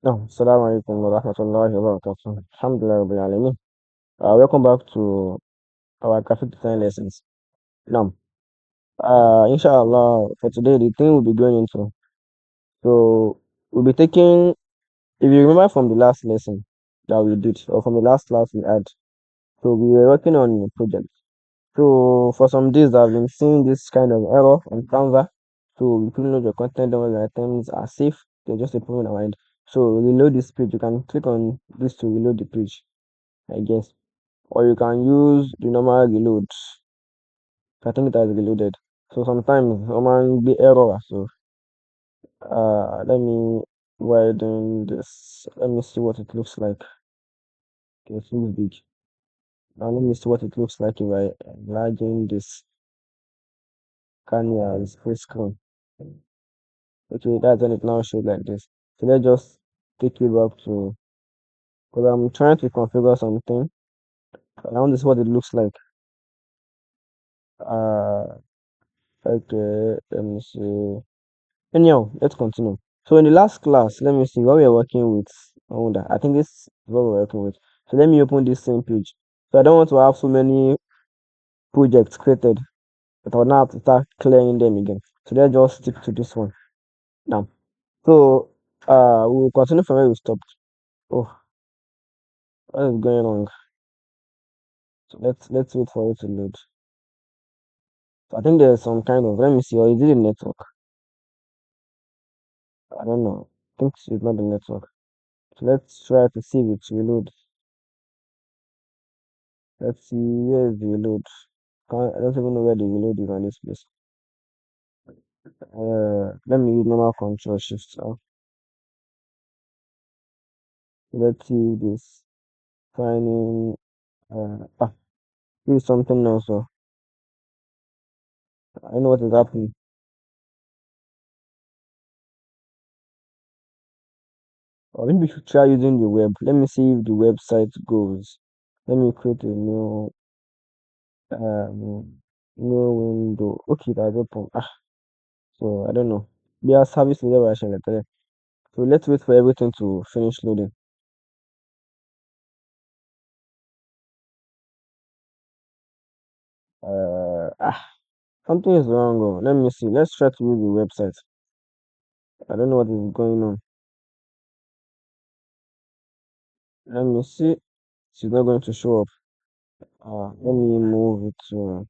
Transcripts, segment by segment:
No, Assalamu alaikum wa rahmatullahi wa barakatuh. Alhamdulillah Rabbil Alameen. Welcome back to our graphic design lessons. Now, inshallah, for today, the thing we'll be going into. So, we'll be taking, if you remember from the last lesson that we did, or from the last class we had, so we were working on a project. So, for some days, I've been seeing this kind of error on Canva. So, we couldn't load your content, all the items are safe, they're just a problem in our end. So, reload this page. You can click on this to reload the page, I guess. Or you can use the normal reload. I think it has reloaded. So sometimes someone be error. So let me widen this. Let me see what it looks like. Okay, it looks big. Now let me see what it looks like if I enlarging this Canva's full screen. Okay, that's when it now shows like this. So let's just take it back to because I'm trying to configure something. I want to see what it looks like. Uh okay, let me see. Anyhow, let's continue. So in the last class, let me see what we are working with. I think this is what we're working with. So let me open this same page. So I don't want to have so many projects created, but I'll now have to start clearing them again. So let's just stick to this one now. So we'll continue from where we stopped. Oh, what is going on? So let's wait for it to load. So I think there's some kind of let me see, or is it a network? I don't know. I think it's not the network. So let's try to see if it will load. Let's see where is the reload. I don't even know where the reload is on this place. Let me use normal control shift. Let's see this signing. Use something else. So I know what is happening. Or maybe we should try using the web. Let me see if the website goes. Let me create a um new window. Okay, that's open. So I don't know. We are service level actually. So let's wait for everything to finish loading. Uh, ah, Something is wrong. Oh. Let me see. Let's try to use the website. I don't know what is going on. Let me see. She's not going to show up. Let me move it to.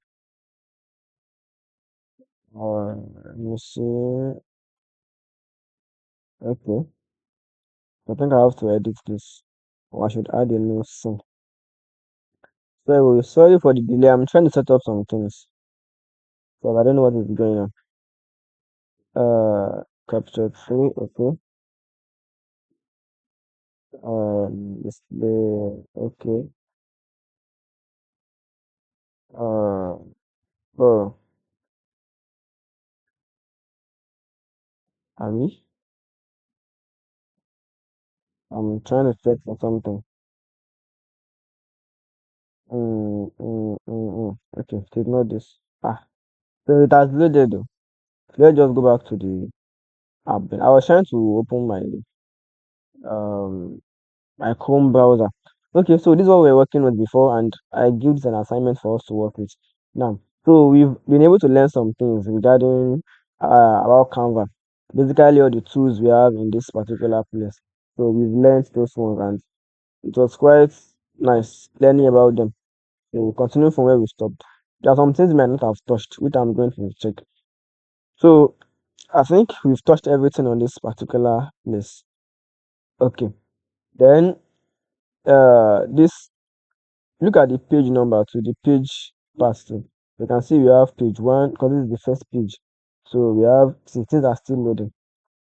Let me see. Okay. I think I have to edit this. Or I should add a new scene. Sorry for the delay. I'm trying to set up some things. So I don't know what is going on. Capture 3. Okay. Display. Okay. Oh, are we? I'm trying to check for something. Okay, so it's not this. So it has loaded though. Let's just go back to the app. I was trying to open um my Chrome browser. Okay, so this is what we were working with before, and I give this an assignment for us to work with. Now, so we've been able to learn some things regarding about Canva. Basically, all the tools we have in this particular place. So we've learned those ones, and it was quite nice learning about them. So we'll continue from where we stopped. There are some things we might not have touched, which I'm going to check. So I think we've touched everything on this particular place. Okay. Then this look at the page number to the page passing. You can see we have page one because this is the first page. So we have things are still loading.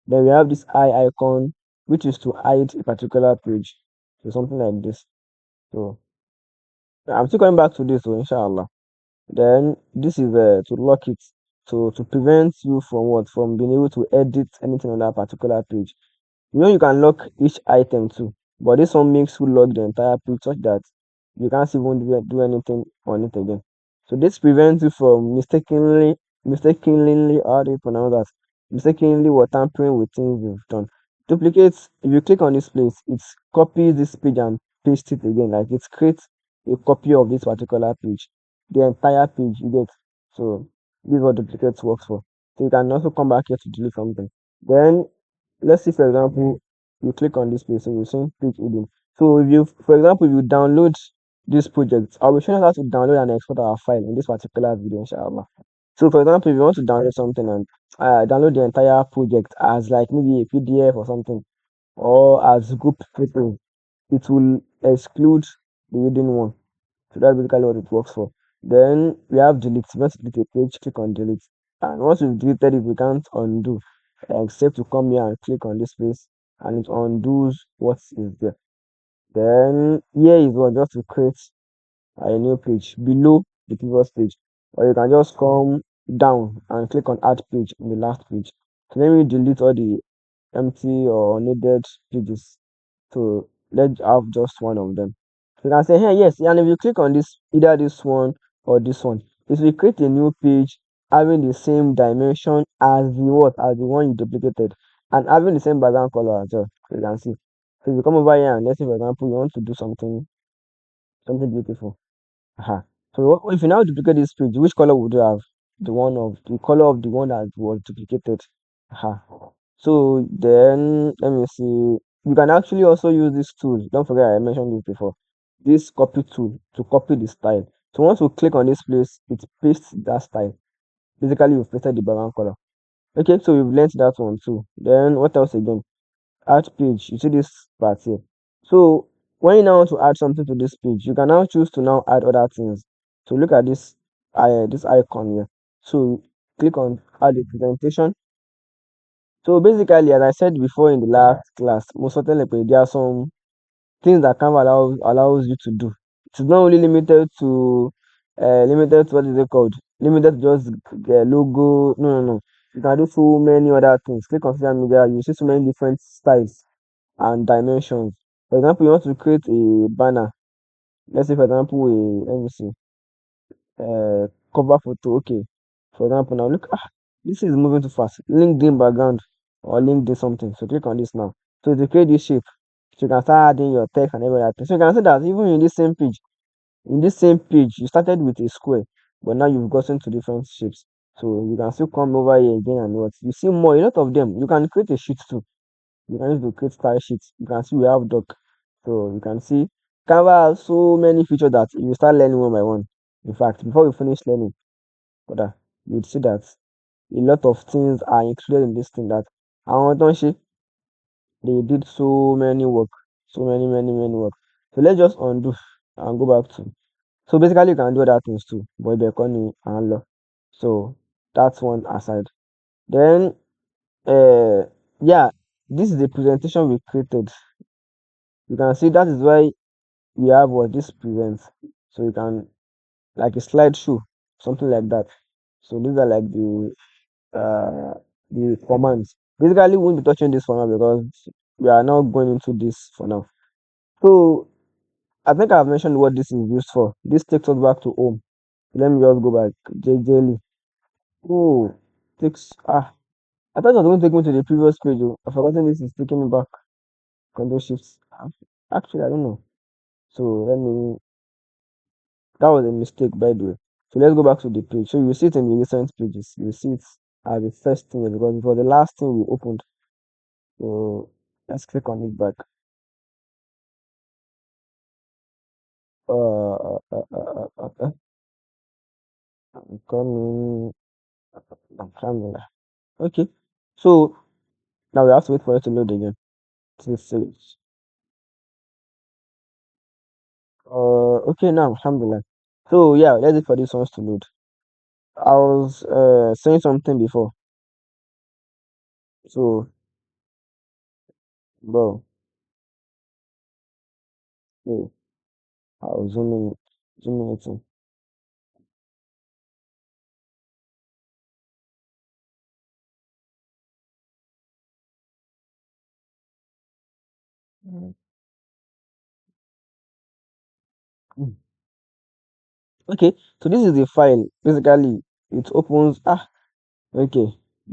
Then we have this eye icon, which is to hide a particular page. So something like this. So I'm still coming back to this, so inshallah. Then this is to lock it. So to prevent you from what? From being able to edit anything on that particular page. You know you can lock each item too, but this one makes you lock the entire page such that you can't even do anything on it again. So this prevents you from mistakenly how do you pronounce that? Mistakenly or tampering with things you've done. Duplicate, if you click on this place, it copies this page and paste it again. Like it creates a copy of this particular page, the entire page you get. So this is what duplicate works for. So you can also come back here to delete something. Then let's say for example, you click on this place, so you're saying page hidden. So if you, for example, if you download this project, I'll be showing you how to download and export our file in this particular video, inshallah. So for example, if you want to download something and download the entire project as like maybe a PDF or something, or as group photo, it will exclude the hidden one. So that's basically what it works for. Then we have delete. Once you delete a page, click on delete. And once you've deleted it, we can't undo. Except to come here and click on this place and it undoes what is there. Then here is what just to create a new page below the previous page. Or you can just come down and click on add page in the last page. So let me delete all the empty or needed pages. So let's have just one of them. So you can say, hey, yes, and if you click on this, either this one or this one, it will create a new page having the same dimension as the what, as the one you duplicated, and having the same background color as well. So you can see. So if you come over here and let's say for example you want to do something beautiful. Uh-huh. So if you now duplicate this page, which color would you have? The color of the one that was duplicated. Uh-huh. So then let me see. You can actually also use this tool. Don't forget I mentioned this before. This copy tool to copy the style. So once you click on this place, it pastes that style. Basically, you've pasted the background color. Okay, so we've learned that one too. Then what else again? Add page. You see this part here. So when you now want to add something to this page, you can now choose to now add other things. So look at this icon here. So click on add a presentation. So basically, as I said before in the last class, most certainly there are some things that Canva allows you to do. It's not only limited to what is it called? Limited to just the logo. No, no, no. You can do so many other things. Click on social media, you see so many different styles and dimensions. For example, you want to create a banner. Let's say, for example, let me see, cover photo. Okay. For example, now look, this is moving too fast. LinkedIn background or LinkedIn something. So click on this now. So to create this shape, so you can start adding your text and everything. So you can see that even in this same page, you started with a square, but now you've gotten to different shapes. So you can still come over here again and what you see more, a lot of them. You can create a sheet too. You can use to create style sheets. You can see we have doc. So you can see Canva has so many features that you start learning one by one. In fact, before we finish learning, brother, you'd see that a lot of things are included in this thing that I want to say they did so many work, so many work. So let's just undo and go back to. So basically, you can do other things too, but economy and law. So that's one aside. Then, yeah, this is the presentation we created. You can see that is why we have what this presents. So you can like a slideshow, something like that. So these are like the commands. Basically, we won't be touching this for now because we are not going into this for now. So I think I've mentioned what this is used for. This takes us back to home. Let me just go back. JJ. Oh, takes I thought it was going to take me to the previous page. Oh. I've forgotten this is taking me back. Control shifts. Actually, I don't know. So let me. That was a mistake, by the way. So let's go back to the page. So you see it in the recent pages. You see it as the first thing because it was the last thing we opened. So let's click on it back. I'm coming. I'm coming. Okay. So now we have to wait for it to load again. This is okay now, alhamdulillah. So yeah, let's wait for this ones to load. I was saying something before. So bro, hey, I was zooming it in. Mm. Okay, so this is the file. Basically, it opens okay.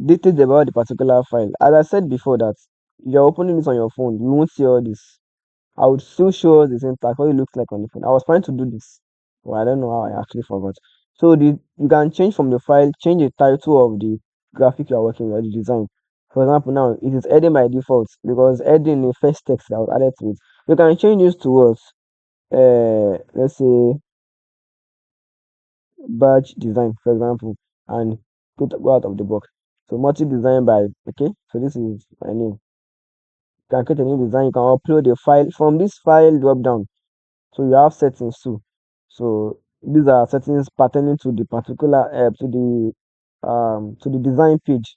Details about the particular file. As I said before that you're opening this on your phone, you won't see all this. I would still show us the syntax, what it looks like on the phone. I was trying to do this, but I don't know how I actually forgot. So you can change from the file, change the title of the graphic you are working with, or the design. For example, now it is heading by default because heading the first text that was added to it. You can change this towards let's say badge design, for example, and go out of the box. So multi design by, okay. So this is my name. You can create a new design. You can upload a file from this file drop down. So you have settings too. So these are settings pertaining to the particular to the design page.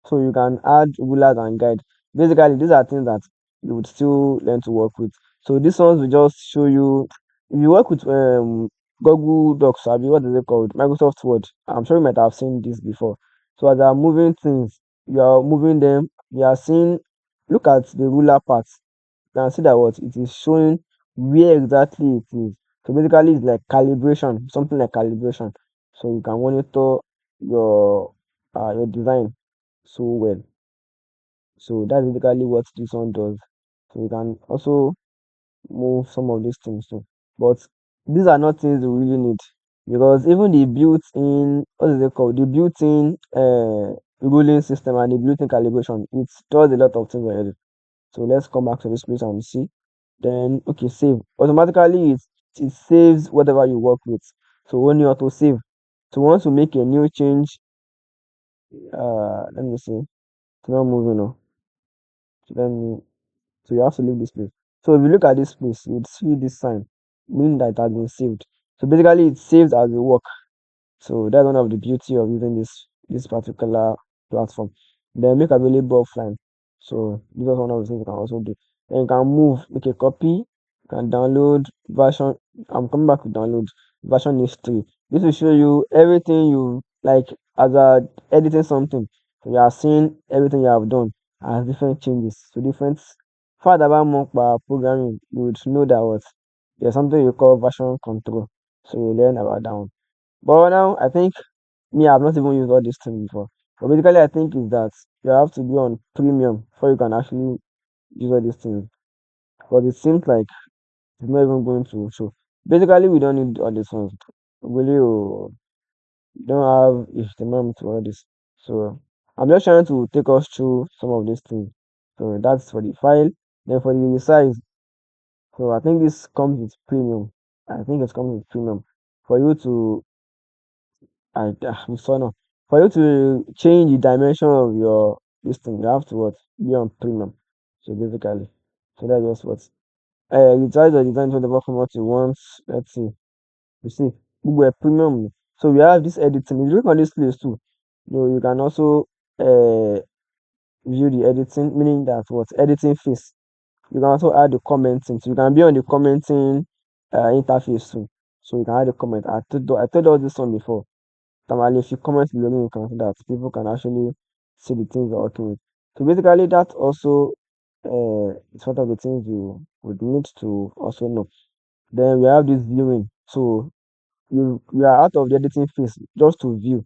So you can add rulers and guide. Basically, these are things that you would still learn to work with. So these ones will just show you if you work with Google Docs, I mean, what is it called? Microsoft Word. I'm sure you might have seen this before. So as they are moving things, you are moving them, you are seeing, look at the ruler part. You can see that what it is showing where exactly it is. So basically it's like calibration, something like calibration. So you can monitor your design so well. So that's basically what this one does. So you can also move some of these things too. But these are not things we really need because even the built-in, what is it called? The built-in ruling system and the built-in calibration, it does a lot of things already. So let's come back to this place and see. Then okay, save. Automatically it saves whatever you work with. So when you auto save. So once you make a new change, let me see. It's not moving now. So let me so you have to leave this place. So if you look at this place, you would see this sign, meaning that it has been saved. So basically it saves as you work. So that's one of the beauty of using this particular platform. Then make available offline. So this is one of the things you can also do. Then you can move, make a copy, you can download version. I'm coming back to download version history. This will show you everything you like as a editing something. So you are seeing everything you have done as different changes. So different further about more programming, you would know that what there's something you call version control. So you learn about that one. But now I think me, I've not even used all these things before. But basically, I think is that you have to be on premium before you can actually use all these things. But it seems like it's not even going to show. Basically, we don't need all these ones. Really, we don't have HTML to all this. So I'm just trying to take us through some of these things. So that's for the file. Then for the resize. So I think this comes with premium. I think it comes with premium for you to we saw now. For you to change the dimension of your this thing, you have to what be on premium. So basically, so that's just what you try the design to the from what you want. Let's see. You see, we were premium. So we have this editing. If you look on this place too, you can also uh view the editing, meaning that what editing phase. You can also add the commenting. So you can be on the commenting interface too. So you can add a comment. I told all this one before. Normally, if you comment below me, you can see that people can actually see the things you're working with. So basically, that also is one of the things you would need to also know. Then we have this viewing. So you are out of the editing phase just to view.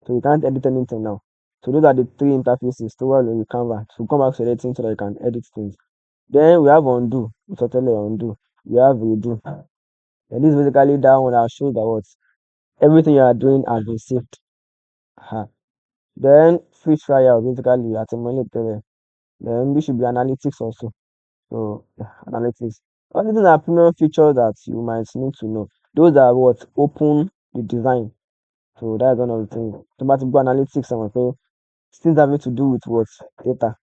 So you can't edit anything now. So those are the three interfaces toward in Canva. So come back to editing so that you can edit things. Then we have undo, totally undo. We have redo. And this is basically that one that shows that what everything you are doing has been saved. Aha. Then free trial basically at a money player. Then this should be analytics also. So yeah, analytics. All these are premium features that you might need to know. Those are what open the design. So that's one of the things. Automatic analytics and okay, things having to do with what data.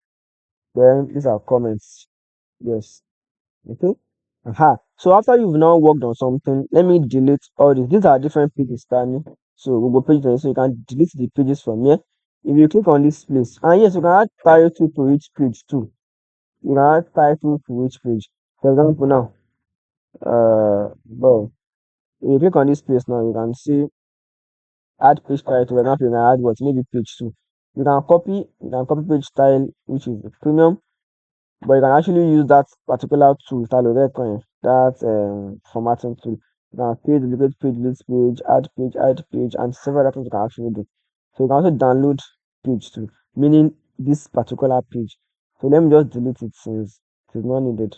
Then these are comments. Yes. Okay. Aha. So after you've now worked on something, let me delete all these. These are different pages, Stanley. So Google pages, so you can delete the pages from here. If you click on this place, and yes, you can add title to each page too. You can add title to each page. For example, now, well, if you click on this place now, you can see add page title. For example, you can add what maybe page two. You can copy page style, which is the premium. But you can actually use that particular tool, that formatting tool. You can page, delete page, add page, and several other things you can actually do. So you can also download page too, meaning this particular page. So let me just delete it since it is not needed.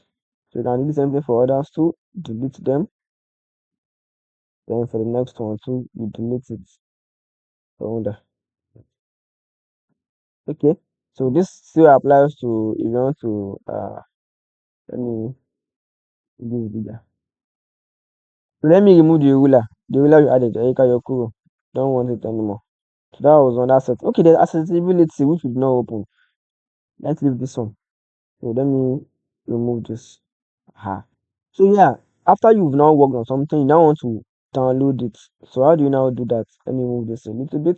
So you can do the same thing for others too. Delete them. Then for the next one too, you delete it. So okay. So this still applies to if you want to let me do bigger. So let me remove the ruler. The ruler you added, Erika Yokuro. Don't want it anymore. So that was one asset. Okay, there's accessibility which we did not open. Let's leave this one. So let me remove this. Aha. So yeah, after you've now worked on something, you now want to download it. So how do you now do that? Let me move this a little bit.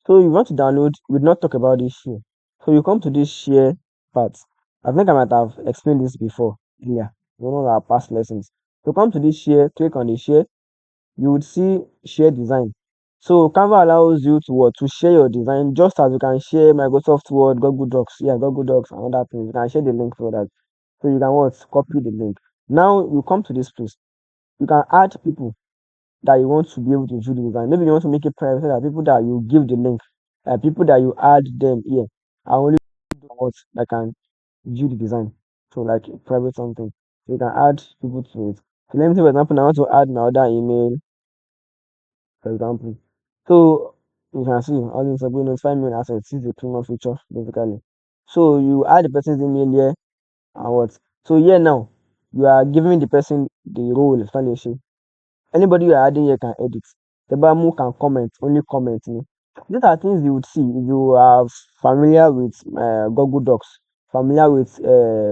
So you want to download, we'll not talk about this here. So you come to this share part. I think I might have explained this before. Yeah, one of our past lessons. So come to this share, click on the share, you would see share design. So Canva allows you to what to share your design just as you can share Microsoft Word, Google Docs, yeah, Google Docs and other things. You can share the link for that. So you can what copy the link. Now you come to this place. You can add people that you want to be able to view the design. Maybe you want to make it private so that people that you give the link, people that you add them here are only the ones that can view the design. So like private something. So you can add people to it. So let me say for example, I want to add my other email for example. So you can see all these will notify me when assets. This is a premium feature basically. So you add the person's email here and what? So here now you are giving the person the role installation. Anybody you are adding here can edit. The Bamu can comment, only comment me. These are things you would see if you are familiar with Google Docs, familiar with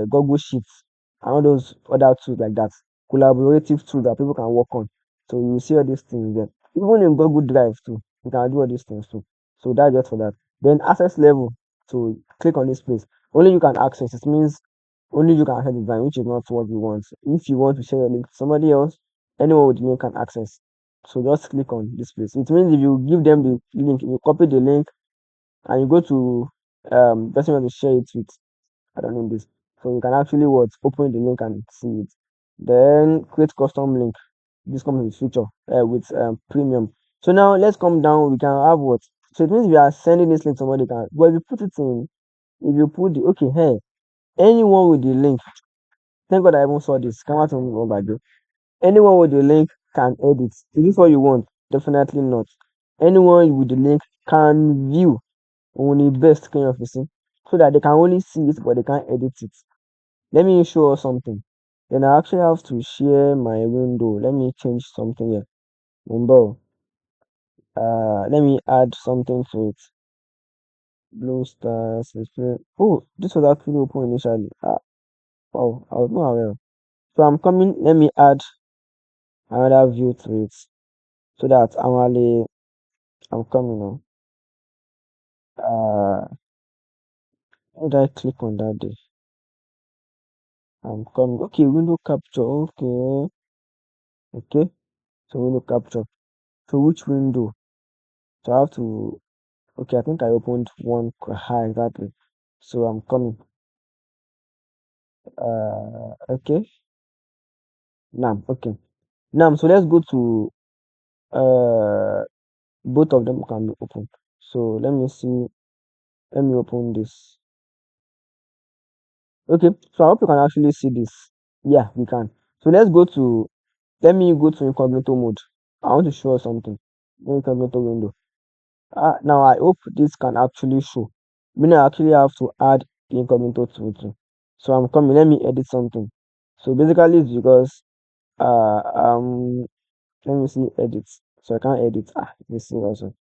Google Sheets, and all those other tools like that, collaborative tools that people can work on. So you see all these things there. Even in Google Drive too, you can do all these things too. So that's just for that. Then access level. So click on this place. Only you can access. It means only you can access the design, which is not what you want. If you want to share your link to somebody else, anyone with the link can access. So just click on this place. It means if you give them the link, you copy the link and you go to person you want to share it with. I don't know this. So you can actually what open the link and see it. Then create custom link. This comes with feature with premium. So now let's come down. We can have what? So it means we are sending this link somebody can. But if you put it in, if you put the okay, hey, anyone with the link. Thank God I even saw this. Come out on my anyone with the link can edit. Is this what you want? Definitely not. Anyone with the link can view only best screen of see so that they can only see it but they can't edit it. Let me show us something. Then I actually have to share my window. Let me change something here. Window. Let me add something to it. Blue stars. Oh, this was actually open initially. Wow, I was not aware. So I'm coming. Let me add another view to it so that I'm coming now. How did I click on that day? I'm coming. Okay, window capture. Okay, okay. So window capture. So which window? So I have to. Okay, I think I opened one high exactly. So I'm coming. Okay. Now, okay. Now, so let's go to both of them can be open. So let me see. Let me open this. Okay. So I hope you can actually see this. Yeah, we can. So let's go to. Let me go to incognito mode. I want to show us something. Incognito window. Now I hope this can actually show. Meaning I actually have to add the incognito to it too. So I'm coming. Let me edit something. So basically it's because uh um let me see edit. So I can't edit. Let's see also.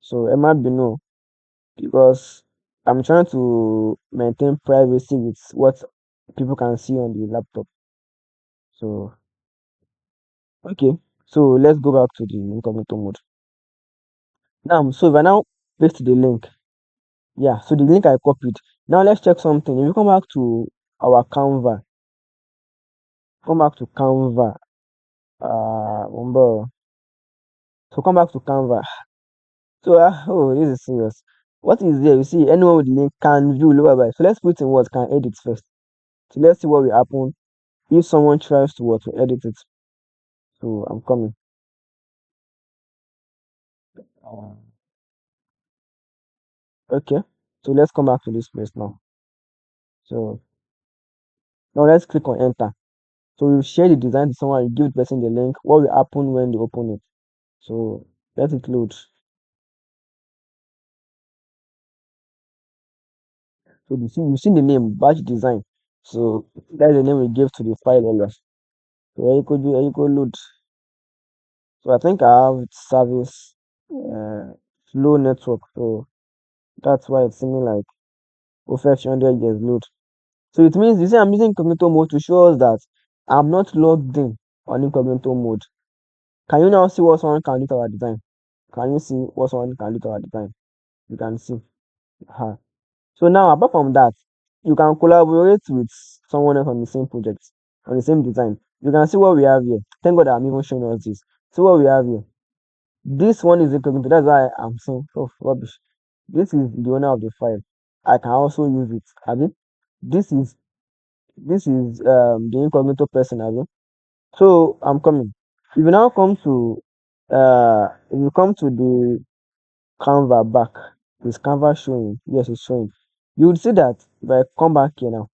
So it might be no because I'm trying to maintain privacy with what people can see on the laptop. So okay. So let's go back to the incognito mode. Now so if I now paste the link. Yeah, so the link I copied. Now let's check something. If you come back to our Canva, come back to Canva. Remember. So come back to Canva. So oh, this is serious. What is there? You see, anyone with the link can view lower by. So let's put in what can edit first. So let's see what will happen if someone tries to what to edit it. So I'm coming. Uh, okay. So let's come back to this place now. So now let's click on enter. So you share the design to someone, you give the person the link. What will happen when they open it? So let it load. So you see the name batch design. So that's the name we give to the file earlier. So here you could load. So I think I have service slow network. So that's why it's seeming like over 100 years load. So it means you see I'm using incognito mode to show us that I'm not logged in on incognito mode. Can you now see what someone can do to our design? Can you see what someone can do to our design? You can see. uh So now apart from that, you can collaborate with someone else on the same project, on the same design. You can see what we have here. Thank God I'm even showing us this. So what we have here. This one is incognito. That's why I'm saying, oh, rubbish. This is the owner of the file. I can also use it. Abi? This is the incognito person. Abi? So I'm coming. If you now come to if you come to the Canva back, is Canva showing? Yes, it's showing. You would see that if I come back here now.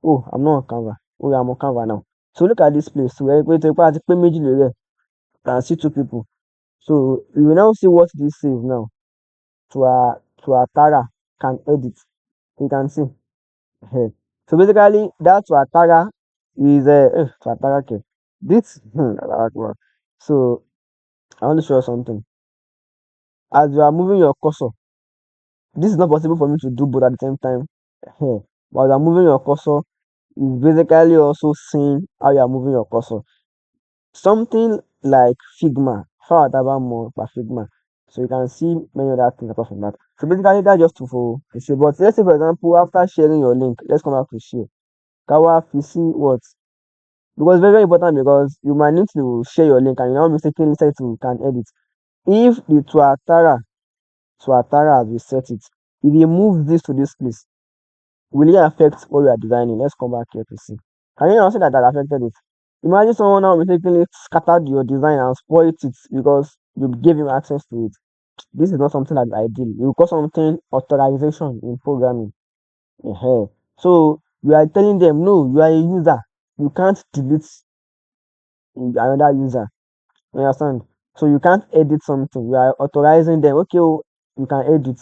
Oh, I'm not on Canva. Oh, yeah, I'm on Canva now. So look at this place. So we're going to pay méjì lórí ẹ̀. Can see two people. So you will now see what this says now. To a Tara can edit. You can see. So basically, that to a Tara is to a Tara. Okay. This so I want to show you something. As you are moving your cursor, this is not possible for me to do both at the same time. But as I'm moving your cursor, is basically also seeing how you are moving your cursor. Something like Figma, far about more by Figma. So you can see many other things apart from that. So basically that's just to show. But let's say for example, after sharing your link, let's come back to share. Kawa you see what? Because very, very important because you might need to share your link and you now mistakenly say to can edit. If the Tuatara as we set it, if you move this to this place, will it affect what we are designing? Let's come back here to see. Can you now see that affected it? Imagine someone now mistakenly scattered your design and spoiled it because you gave him access to it. This is not something that is ideal. You call something authorization in programming. So you are telling them, no, you are a user. You can't delete another user. You understand? So you can't edit something. You are authorizing them. Okay, oh, you can edit.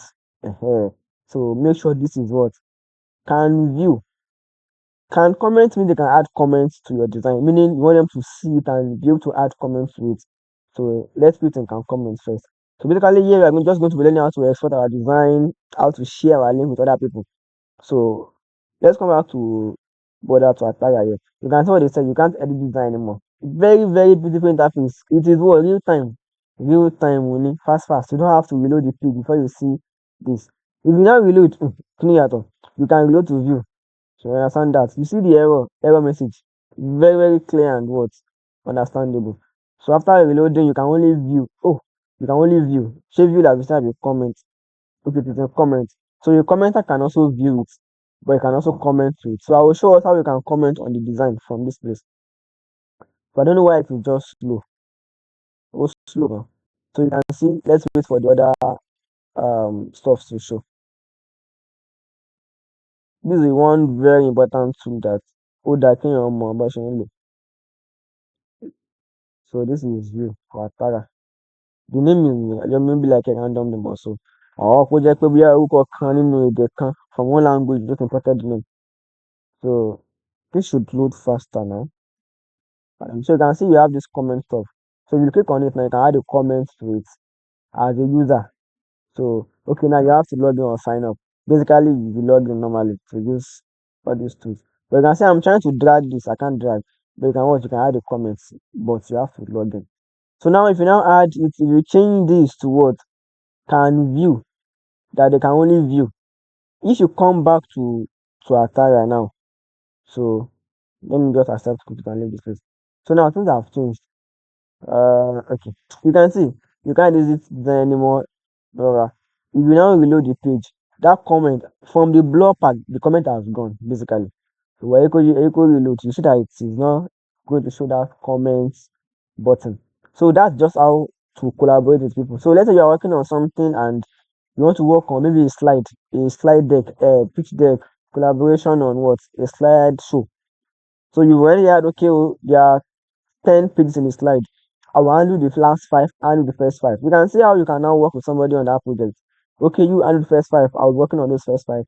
So make sure this is what can view. Can comment mean they can add comments to your design, meaning you want them to see it and be able to add comments to it. So let's put in can comment first. So basically here we're just going to be learning how to export our design, how to share our link with other people. So let's come back to border to attire here. You can see what they said, you can't edit design anymore. Very, very beautiful interface. It is what real time. Real time winning. Fast fast. You don't have to reload the page before you see this. If you now reload, clear at all. You can reload to view. So you understand that. You see the error message. Very, very clear and what? Understandable. So after reloading, you can only view. Oh, you can only view. Show view that beside the comment. Okay, it's a comment. So your commenter can also view it, but you can also comment to it. So I will show us how you can comment on the design from this place. But I don't know why it is just slow. It was slow. So you can see, let's wait for the other stuff to show. This is one very important tool that that can more about. So this is view for Atara. The name is maybe like a random name also. Or kó jẹ́ pé bóyá orúkọ kan nínú èdè kan from one language just imported the name. So this should load faster now. So you can see you have this comment stuff. So if you click on it now, you can add a comment to it as a user. So okay, now you have to log in or sign up. Basically, you log in normally to use all these tools. But you can see I'm trying to drag this. I can't drag. But you can watch. You can add a comment, but you have to log in. So now if you now add it, if you change this to what can view, that they can only view. If you come back to Atara now, so let me just accept computer and leave this place. So now things have changed. Okay, you can see you can't use it there anymore. If you now reload the page, that comment from the blur part, the comment has gone basically. So when you reload, you see that it is not going to show that comment button. So that's just how to collaborate with people. So let's say you are working on something and you want to work on maybe a slide deck, pitch deck, collaboration on what? A slide show. So you already had, okay, oh, there are 10 pages in the slide. I will handle the last five, handle the first five. You can see how you can now work with somebody on that project. Okay, you handle the first five. I was working on those first five.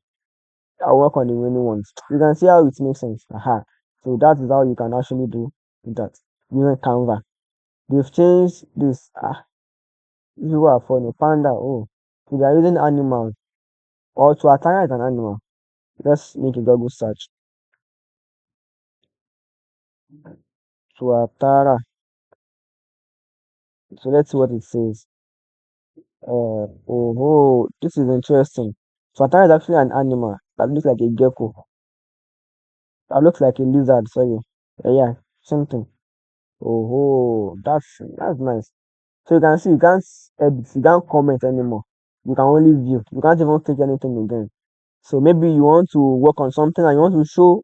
I'll work on the remaining ones. You can see how it makes sense. Aha. So that is how you can actually do that using Canva. They've changed this. These people are funny. Panda. Oh, so they are using animals. Or to attire is an animal. Let's make a Google search. Tuatara. So let's see what it says. This is interesting. Tuatara is actually an animal that looks like a gecko. That looks like a lizard. Sorry. Yeah, same thing. That's nice. So you can see you can't edit, you can't comment anymore. You can only view. You can't even take anything again. So maybe you want to work on something and you want to show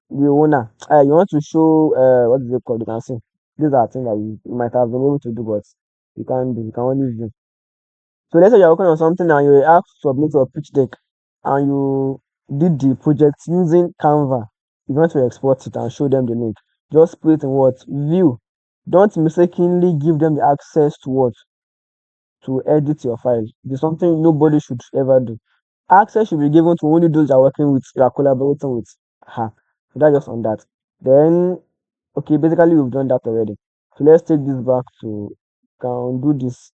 the owner. You want to show what is it called? You can see. These are things that you might have been able to do, but you can't do. You can only view. So let's say you're working on something and you have to submit your pitch deck and you did the project using Canva. You want to export it and show them the link. Just put it in what? View. Don't mistakenly give them the access to what? To edit your file. It's something nobody should ever do. Access should be given to only those you're working with, you're collaborating with. Aha. So that's just on that. Then, okay, basically we've done that already. So let's take this back to can do this.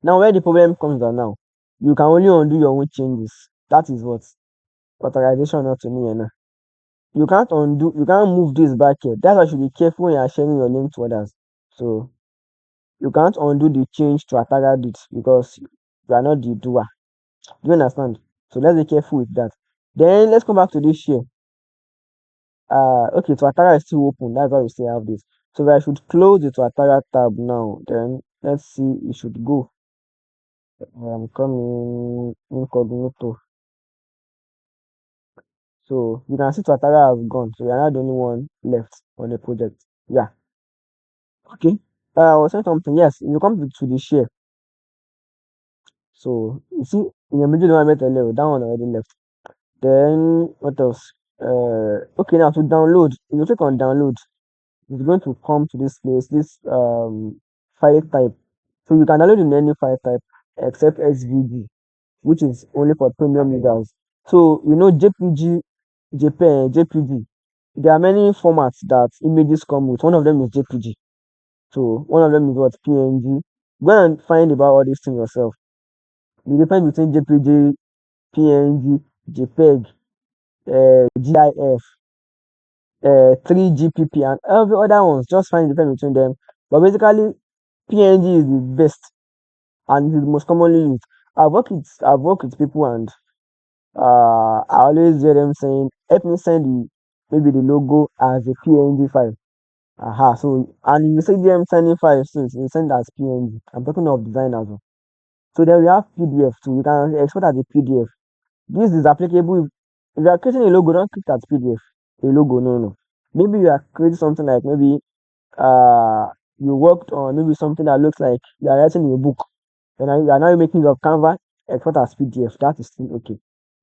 Now, where the problem comes down now, you can only undo your own changes. That is what authorization not to me. And you can't undo, you can't move this back here. That's why you should be careful when you are sharing your link to others. So you can't undo the change to Ataga it because you are not the doer. Do you understand? So let's be careful with that. Then let's come back to this here. Okay, to Ataga is still open. That's why we still have this. So I should close the to Ataga tab now. Then let's see, it should go. I'm coming incognito. So you can see Tuatara has gone. So you're not the only one left on the project. Yeah. Okay. I was saying something. Yes, you come to the share. So you see in the middle one better level, that one already left. Then what else? Okay, now to download. If you click on download, it's going to come to this place, this file type. So you can download in any file type except SVG, which is only for premium users. So you know JPG, JPEG, JPG. There are many formats that images come with. One of them is JPG. So one of them is what? PNG. Go and find about all these things yourself. The difference between JPG, PNG, JPEG, GIF, 3GPP, and every other ones. Just find the difference between them. But basically, PNG is the best and is the most commonly used. I've worked with people and I always hear them saying, help me send maybe the logo as a PNG file. Aha, so and you see them sending files since you send as PNG. I'm talking of design as well. So then we have PDF too. You can export as a PDF. This is applicable if you are creating a logo, don't create as PDF. A logo, no, no. Maybe you are creating something like maybe uh you worked on maybe something that looks like you are writing a book. And you are now making use of Canva, export as PDF. That is still okay.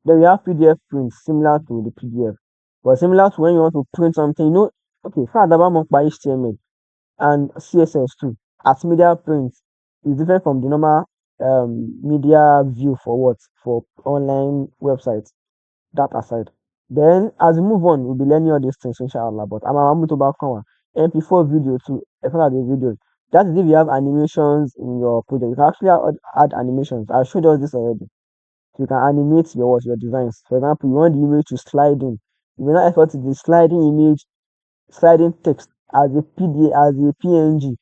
Then we have PDF prints similar to the PDF. But similar to when you want to print something, okay, for example, by HTML and CSS too. As media print is different from the normal media view for what? For online websites. That aside. Then as we move on, we'll be learning all these things inshallah. But I'm moving to back on MP4 video too, as well as the videos. That is if you have animations in your project. You can actually add animations. I showed us this already. So you can animate your designs. For example, you want the image to slide in. You may not export the sliding image, sliding text as a PD, as a PNG.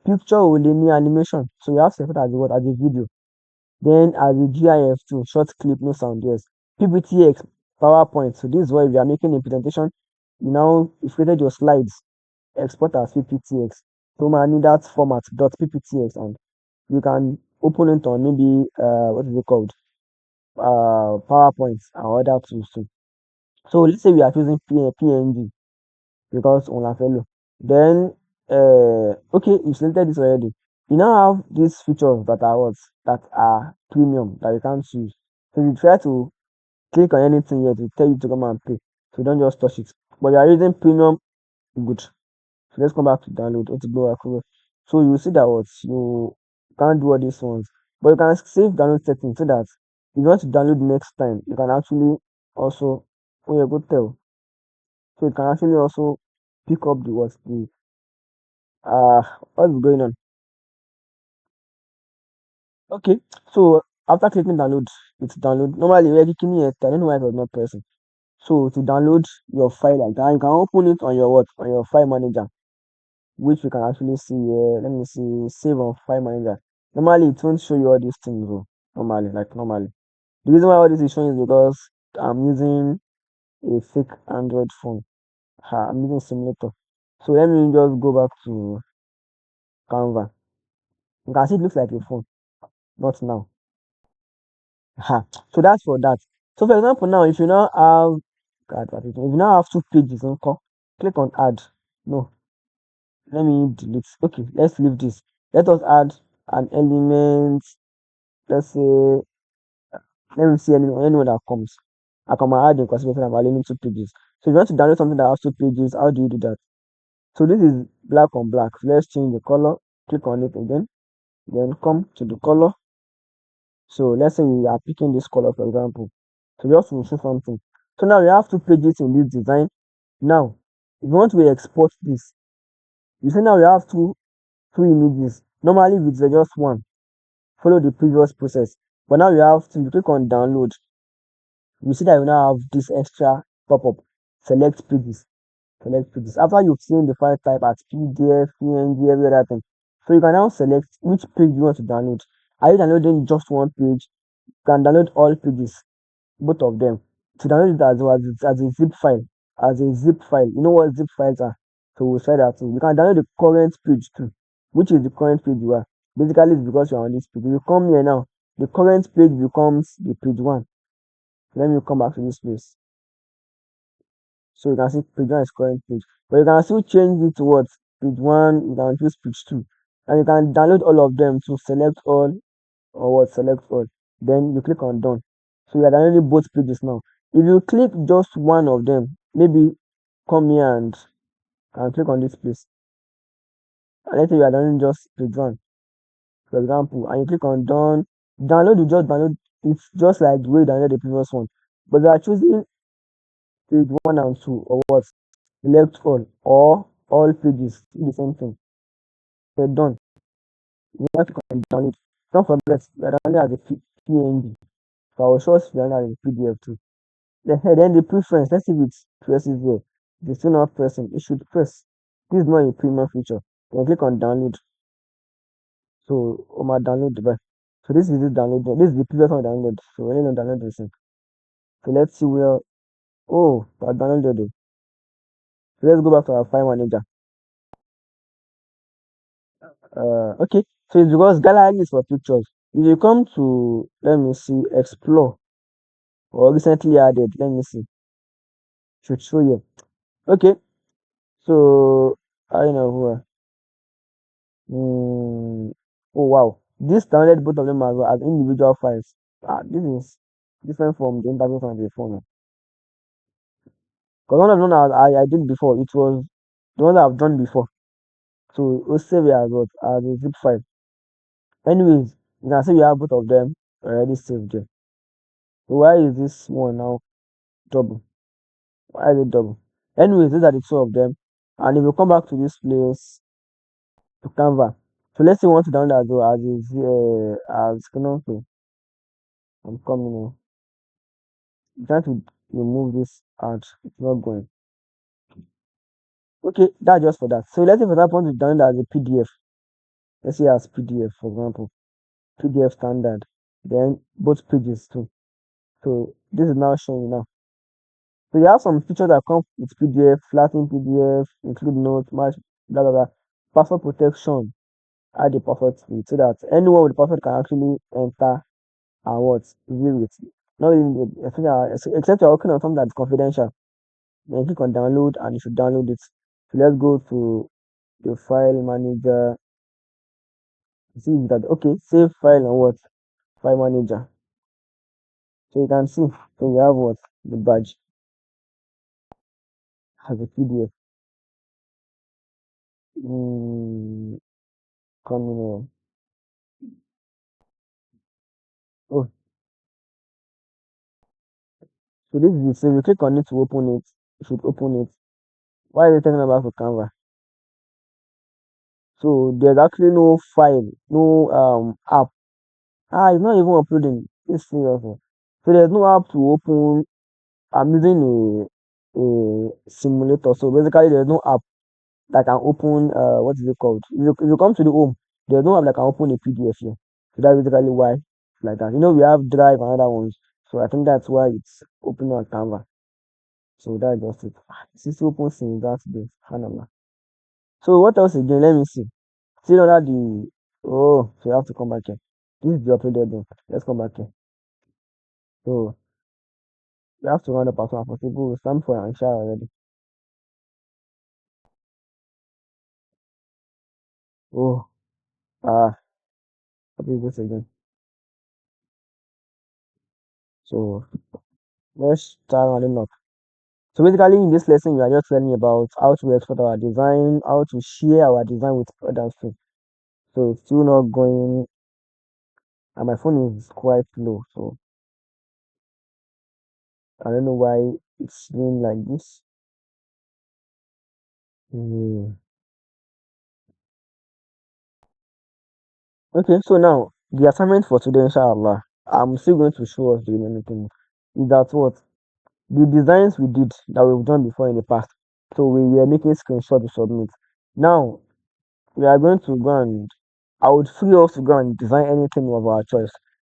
Picture will need animation. So you have to export as a what? As a video. Then as a GIF too, short clip, no sound, yes. PPTX, PowerPoint. So this is where we are making a presentation. You created your slides, export as PPTX. So man, need that format .pptx and you can open it on maybe what is it called? PowerPoint and other tools too. So let's say we are using PNG because on la fellow. Then okay, you selected this already. You now have these features that are what? That are premium that you can't choose. So you try to click on anything here to tell you to come and pay. So don't just touch it. But you are using premium, good. So let's come back to download. Let's go across. So you see that what you can't do all these ones, but you can save download settings so that if you want to download next time, you can actually also, oh yeah, go tell. So you can actually also pick up the what's the what's going on. Okay, so after clicking download, it's download. Normally, we're clicking it. I don't know why it was not pressing. So to download your file like that, you can open it on your what on your file manager, which you can actually see here. Let me see, save on file manager. Normally, it won't show you all these things. Though. Normally, like normally. The reason why all this is showing is because I'm using a fake Android phone. I'm using a simulator. So let me just go back to Canva. You can see it looks like a phone, not now. So that's for that. So for example, now if you now have if you now have two pages, okay, click on add. No, let me delete. Okay, let's leave this. Let us add an element. Let's say, let me see anyone that comes. I can add in consideration of adding two pages. So if you want to download something that has two pages, how do you do that? So this is black on black. So let's change the color. Click on it again. Then come to the color. So let's say we are picking this color, for example. So just to show something. So now we have two pages in this design. Now, if you want to export this, you see now we have two images. Normally with just one, follow the previous process. But now you have to you click on download. You see that you now have this extra pop-up. Select pages. Select pages. After you've seen the file type as PDF, PNG, every other thing. So you can now select which page you want to download. Are you downloading just one page? You can download all pages, both of them. To download it as a zip file. As a zip file. You know what zip files are? So we'll try that too. You can download the current page too. Which is the current page you are. Basically it's because you're on this page. If you come here now, the current page becomes the page one. Let me come back to this place. So you can see page one is current page. But you can still change it to what? Page one, you can choose page two. And you can download all of them to select all or what select all. Then you click on done. So you are downloading both pages now. If you click just one of them, maybe come here and click on this place. And let's say you are downloading just page one, for example, and you click on done. Download you just download it's just like the way you download the previous one. But you are choosing page one and two or what? Select all pages, do the same thing. They're done. You have to download. Don't forget that only as a PNG. So I will show you as a PDF too. Then the preference, let's see if it presses here. If it's still not pressing, it should press. This is not a premium feature. Then click on download. So my download device. So this is the download. This is the previous one download. So we're going to download this thing. So let's see where I downloaded it. So let's go back to our file manager. Okay. So it's because gallery is for pictures. If you come to let me see explore or recently added, let me see. Should show you. Okay. So I know who. Oh wow, this downloaded both of them as individual files. This is different from the interface on the phone. Because one of them I did before, it was the one that I've done before. So it was saved as what as a zip file. Anyways, you can see we have both of them already saved there. So why is this one now double? Why is it double? Anyways, these are the two of them. And if you come back to this place to Canva, so let's say we want to download as well as Canva. I'm coming now. I'm trying to remove this out. It's not going. Okay, that's just for that. So let's say for that want to download as a PDF. Let's say as PDF, for example. PDF standard. Then both pages too. So this is now showing now. So you have some features that come with PDF, flatten PDF, include notes, match, blah blah blah. Password protection. Add the password to it so that anyone with the password can actually enter and what view it. Not even except you're working on something that's confidential. Then click on download and you should download it. So let's go to the file manager. See that okay, save file on what? File manager. So you can see. So we have what the badge as a PDF. Coming on. Oh, so this is it. So you click on it to open it. You should open it. Why are you taking about to Canva? So there's actually no file, no app. Ah, it's not even uploading. It's serious. Oh. So there's no app to open. I'm using a simulator. So basically there's no app that can open what is it called? If you come to the home, there's no app that can open a PDF here. So that's basically why it's like that. You know we have Drive and other ones. So I think that's why it's opening on Canva. So that's just it. Ah, it's open since that day. Subhanallah. So what else again? Let me see. Still under the oh, so you have to come back here. This is the uploaded one. Let's come back here. So you have to run the password for people. Stand for and share already. Oh, what is this again? So let's try running up. So basically, in this lesson, we are just learning about how to export our design, how to share our design with others too. So it's still not going, and my phone is quite low, so I don't know why it's doing like this. Hmm. Okay, so now the assignment for today, inshallah, I'm still going to show us the remaining thing. Is that what the designs we did that we've done before in the past. So we were making screenshot to submit. Now we are going to go and I would free us to go and design anything of our choice.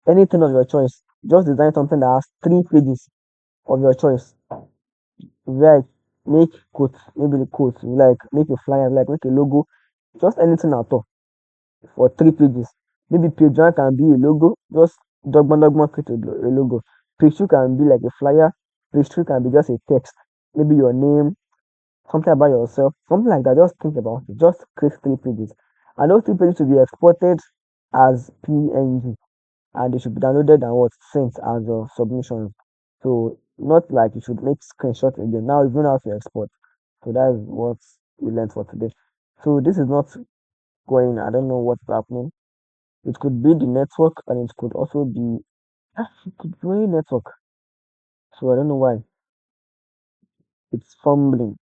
Anything of your choice. Just design something that has 3 pages of your choice. Like make quotes, maybe the quotes, like make a flyer, like make a logo, just anything at all for 3 pages. Maybe page one can be a logo, just dogma create a logo. Page two can be like a flyer, page three can be just a text, maybe your name, something about yourself, something like that. Just think about it. Just create 3 pages. And those 3 pages will be exported as PNG and they should be downloaded and what sent as your submission. So not like you should make screenshot again. Now you know how to export. So that is what we learned for today. So this is not going, I don't know what's happening. It could be the network and it could also be it could be any network. So I don't know why. It's fumbling.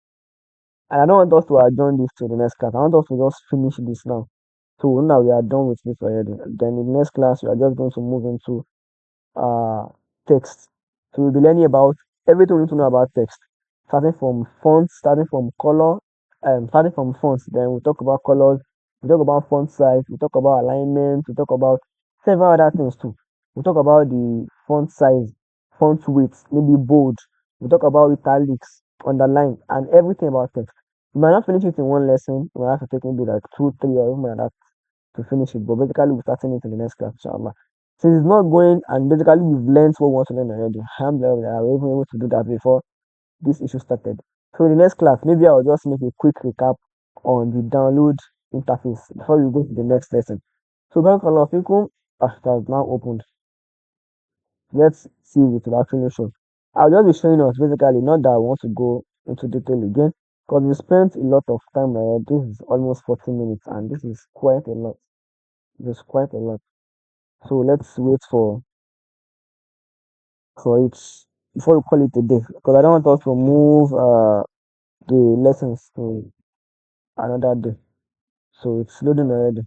And I don't want us to adjourn this to the next class. I want us to just finish this now. So now we are done with this already. Then in the next class we are just going to move into uh text. So we'll be learning about everything we need to know about text. Starting from fonts, starting from color, starting from fonts, then we talk about colors, we talk about font size, we talk about alignment, we talk about several other things too. We talk about the font size, font width, maybe bold, we talk about italics, underline, and everything about text. We might not finish it in one lesson, we might have to take maybe like two, three, or even like that to finish it. But basically, we're starting it in the next class, inshallah. Since it's not going, and basically we've learned what we want to learn already. Alhamdulillah, we were even able to do that before this issue started. So in the next class, maybe I'll just make a quick recap on the download interface before we go to the next lesson. So barakallahu fikum, it has now opened. Let's see if it will actually show. I'll just be showing us basically, not that I want to go into detail again, because we spent a lot of time. This is almost 40 minutes, and this is quite a lot. This is quite a lot. So let's wait for it before we call it a day, because I don't want us to move the lessons to another day. So it's loading already.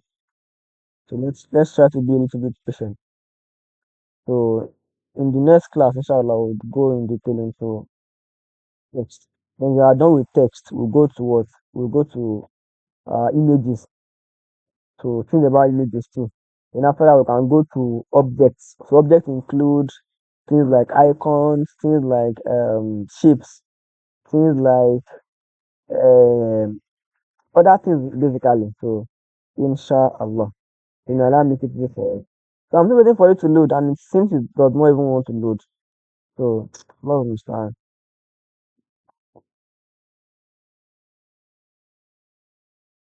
So let's try to be a little bit patient. So in the next class, inshallah, we'll go in detail into text. When we are done with text, we'll go to what? We'll go to images. So think about images too. And after that, we can go to objects. So objects include things like icons, things like shapes, things like um, other things basically. So inshallah, Allah make it easy for us. So I'm still waiting for it to load, and it seems it does not even want to load. So Allah understand.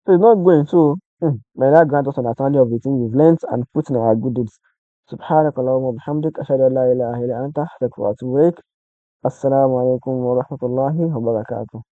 So it's not going. So may Allah grant us understanding of the things we've learned and put in our good deeds. سبحانك اللهم وبحمدك أشهد أن لا إله إلا أنت أستغفرك وأتوب إليك. السلام عليكم ورحمة الله وبركاته.